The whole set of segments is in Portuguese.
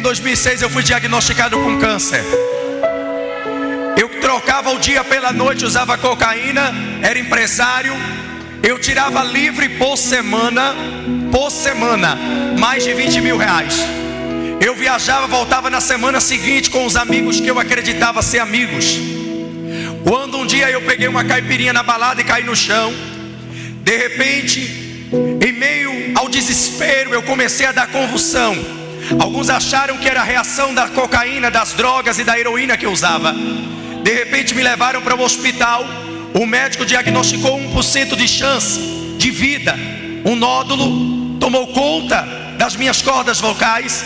2006 eu fui diagnosticado com câncer. Eu trocava o dia pela noite, usava cocaína, era empresário. Eu tirava livre por semana, mais de 20 mil reais. Eu viajava, voltava na semana seguinte com os amigos que eu acreditava ser amigos. Quando um dia eu peguei uma caipirinha na balada e caí no chão, de repente, em meio ao desespero, eu comecei a dar convulsão. Alguns acharam que era a reação da cocaína, das drogas e da heroína que eu usava. De repente me levaram para o hospital. O médico diagnosticou 1% de chance de vida. Um nódulo tomou conta das minhas cordas vocais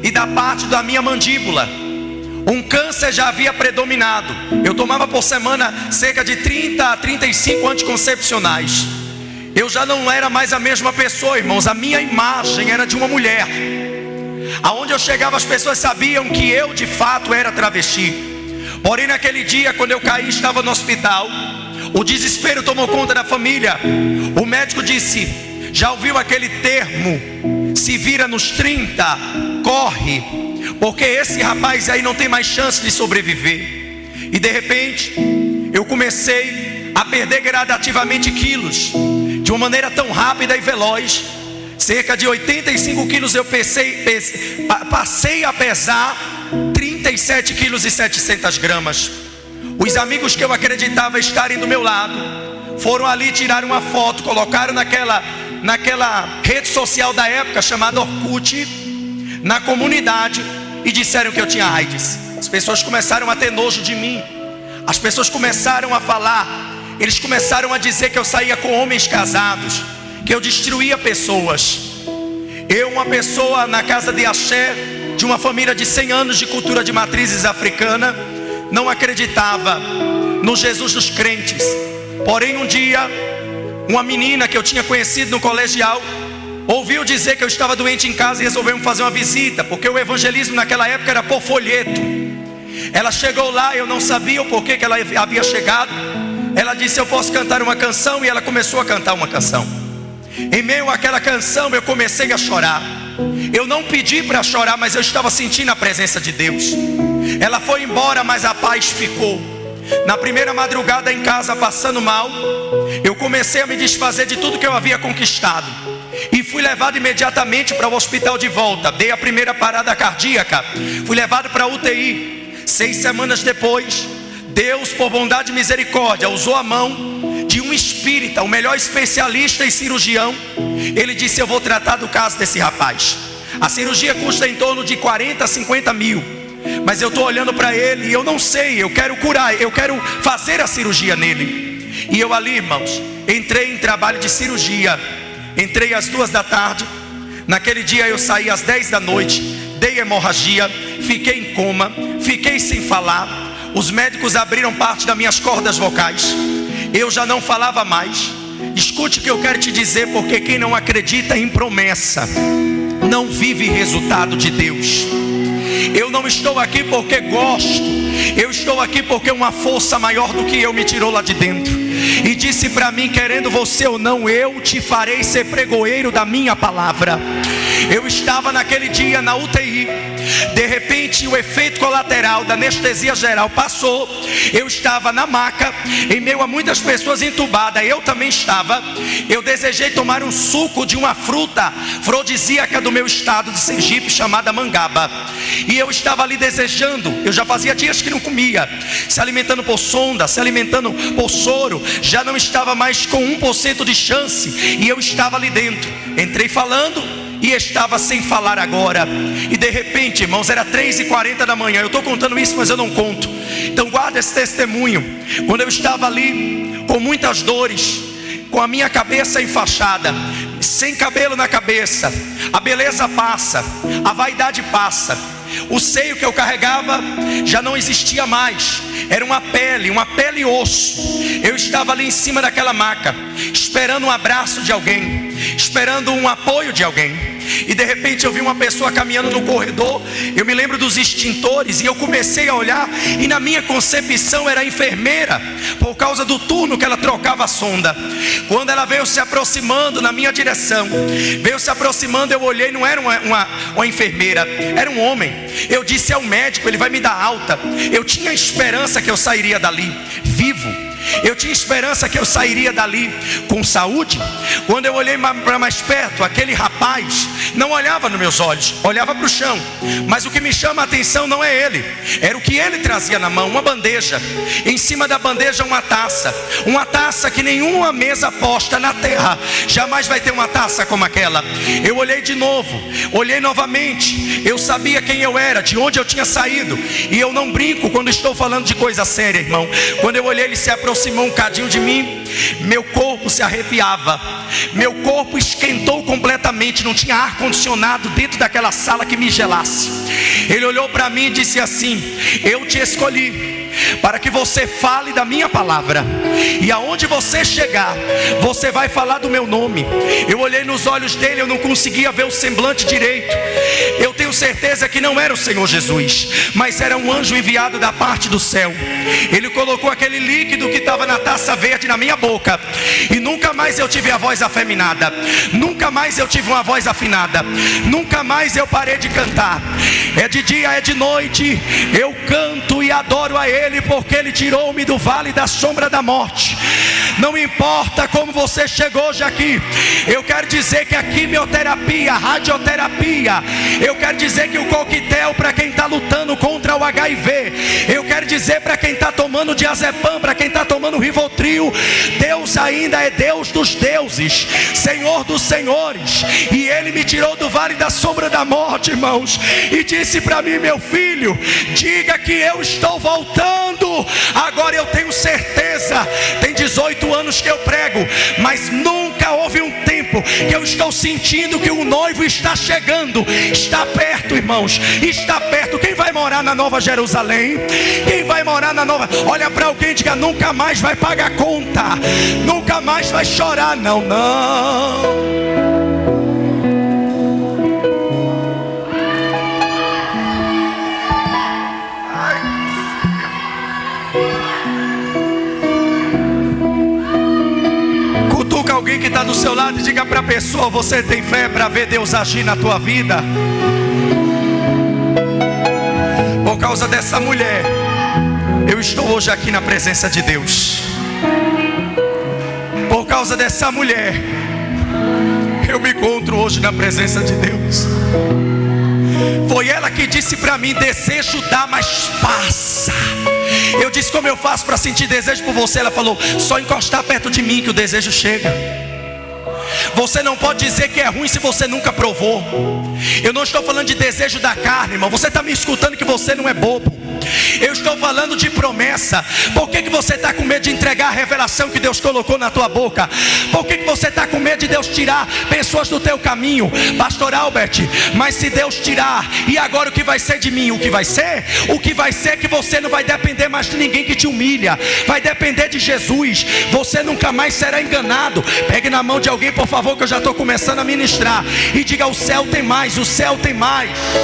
e da parte da minha mandíbula. Um câncer já havia predominado. Eu tomava por semana cerca de 30 a 35 anticoncepcionais. Eu já não era mais a mesma pessoa, irmãos. A minha imagem era de uma mulher. Aonde eu chegava, as pessoas sabiam que eu de fato era travesti. Porém, naquele dia, quando eu caí, estava no hospital. O desespero tomou conta da família. O médico disse: já ouviu aquele termo? Se vira nos 30, corre, porque esse rapaz aí não tem mais chance de sobreviver. E de repente, eu comecei a perder gradativamente quilos, de uma maneira tão rápida e veloz. Cerca de 85 quilos eu passei a pesar 37 quilos e 700 gramas. Os amigos que eu acreditava estarem do meu lado foram ali tirar uma foto, colocaram naquela rede social da época chamada Orkut, na comunidade, e disseram que eu tinha AIDS. As pessoas começaram a ter nojo de mim. As pessoas começaram a falar. Eles começaram a dizer que eu saía com homens casados, que eu destruía pessoas. Eu, uma pessoa na casa de axé, de uma família de 100 anos de cultura de matrizes africana, não acreditava no Jesus dos crentes. Porém, um dia, uma menina que eu tinha conhecido no colegial ouviu dizer que eu estava doente em casa e resolveu me fazer uma visita, porque o evangelismo naquela época era por folheto. Ela chegou lá, eu não sabia o porquê que ela havia chegado. Ela disse: eu posso cantar uma canção? E ela começou a cantar uma canção. Em meio àquela canção eu comecei a chorar. Eu não pedi para chorar, mas eu estava sentindo a presença de Deus. Ela foi embora, mas a paz ficou. Na primeira madrugada em casa, passando mal, eu comecei a me desfazer de tudo que eu havia conquistado e fui levado imediatamente para o hospital de volta. Dei a primeira parada cardíaca, fui levado para a UTI. 6 semanas depois, Deus, por bondade e misericórdia, usou a mão de um espírita, o melhor especialista em cirurgião. Ele disse: eu vou tratar do caso desse rapaz. A cirurgia custa em torno de 40 a 50 mil. Mas eu estou olhando para ele e eu não sei, eu quero curar, eu quero fazer a cirurgia nele. E eu ali, irmãos, entrei em trabalho de cirurgia. Entrei às 2 da tarde. Naquele dia eu saí às 10 da noite. Dei hemorragia, fiquei em coma, fiquei sem falar. Os médicos abriram parte das minhas cordas vocais. Eu já não falava mais. Escute o que eu quero te dizer, porque quem não acredita em promessa não vive resultado de Deus. Eu não estou aqui porque gosto. Eu estou aqui porque uma força maior do que eu me tirou lá de dentro e disse para mim: querendo você ou não, eu te farei ser pregoeiro da minha palavra. Eu estava naquele dia na UTI. De repente o efeito colateral da anestesia geral passou. Eu estava na maca, em meio a muitas pessoas entubadas. Eu também estava. Eu desejei tomar um suco de uma fruta afrodisíaca do meu estado de Sergipe, chamada mangaba. E eu estava ali desejando. Eu já fazia dias que não comia, se alimentando por sonda, se alimentando por soro. Já não estava mais com 1% de chance. E eu estava ali dentro. Entrei falando e estava sem falar agora. E de repente, irmãos, era 3h40 da manhã. Eu estou contando isso, mas eu não conto. Então guarda esse testemunho. Quando eu estava ali com muitas dores, com a minha cabeça enfaixada, sem cabelo na cabeça, a beleza passa, a vaidade passa. O seio que eu carregava já não existia mais. Era uma pele e osso. Eu estava ali em cima daquela maca, esperando um abraço de alguém, esperando um apoio de alguém. e de repente eu vi uma pessoa caminhando no corredor. Eu me lembro dos extintores e eu comecei a olhar, e na minha concepção era a enfermeira, por causa do turno que ela trocava a sonda. Quando ela veio se aproximando na minha direção, veio se aproximando, eu olhei, não era uma enfermeira, era um homem. Eu disse: é o médico, ele vai me dar alta. Eu tinha esperança que eu sairia dali vivo. Eu tinha esperança que eu sairia dali com saúde. Quando eu olhei para mais perto, aquele rapaz não olhava nos meus olhos, olhava para o chão. Mas o que me chama a atenção não é ele, era o que ele trazia na mão, uma bandeja. Em cima da bandeja uma taça que nenhuma mesa posta na terra jamais vai ter uma taça como aquela. Eu olhei de novo, olhei novamente. Eu sabia quem eu era, de onde eu tinha saído. E eu não brinco quando estou falando de coisa séria, irmão. Quando eu olhei, ele se aproximou um cadinho de mim, meu corpo se arrepiava, meu corpo esquentou completamente. Não tinha ar condicionado dentro daquela sala que me gelasse. Ele olhou para mim e disse assim: eu te escolhi para que você fale da minha palavra, e aonde você chegar, você vai falar do meu nome. Eu olhei nos olhos dele, eu não conseguia ver o semblante direito. Eu tenho certeza que não era o Senhor Jesus, mas era um anjo enviado da parte do céu. Ele colocou aquele líquido que estava na taça verde na minha boca, e nunca mais eu tive a voz afeminada, nunca mais eu tive uma voz afinada, nunca mais eu parei de cantar. É de dia, é de noite, eu canto e adoro a Ele, porque Ele tirou-me do vale da sombra da morte. Não importa como você chegou hoje aqui, eu quero dizer que a quimioterapia, a radioterapia, eu quero dizer que o coquetel para quem está lutando contra o HIV, eu quero dizer para quem está tomando diazepam, para quem está tomando Rivotril, Deus ainda é Deus dos deuses, Senhor dos senhores. E Ele me tirou do vale da sombra da morte, irmãos, e disse para mim: meu filho, diga que eu estou voltando. Agora eu tenho certeza, tem 18 anos que eu prego, mas nunca houve um tempo que eu estou sentindo que o noivo está chegando. Está perto, irmãos, está perto. Quem vai morar na Nova Jerusalém? Quem vai morar na Nova? Olha para alguém e diga: nunca mais vai pagar conta, nunca mais vai chorar. Não, não. Alguém que está do seu lado e diga para a pessoa: você tem fé para ver Deus agir na tua vida? Por causa dessa mulher, eu estou hoje aqui na presença de Deus. Por causa dessa mulher, eu me encontro hoje na presença de Deus. Foi ela que disse para mim: desejo dar, mas passa. Eu disse: como eu faço para sentir desejo por você? Ela falou: só encostar perto de mim que o desejo chega. Você não pode dizer que é ruim se você nunca provou. Eu não estou falando de desejo da carne, irmão. Você está me escutando que você não é bobo. Eu estou falando de promessa. Por que você está com medo de entregar a revelação que Deus colocou na tua boca? Por que você está com medo de Deus tirar pessoas do teu caminho? Pastor Albert, mas se Deus tirar, e agora o que vai ser de mim? O que vai ser? O que vai ser é que você não vai depender mais de ninguém que te humilha. Vai depender de Jesus. Você nunca mais será enganado. Pegue na mão de alguém, por favor, que eu já estou começando a ministrar, e diga: o céu tem mais, o céu tem mais.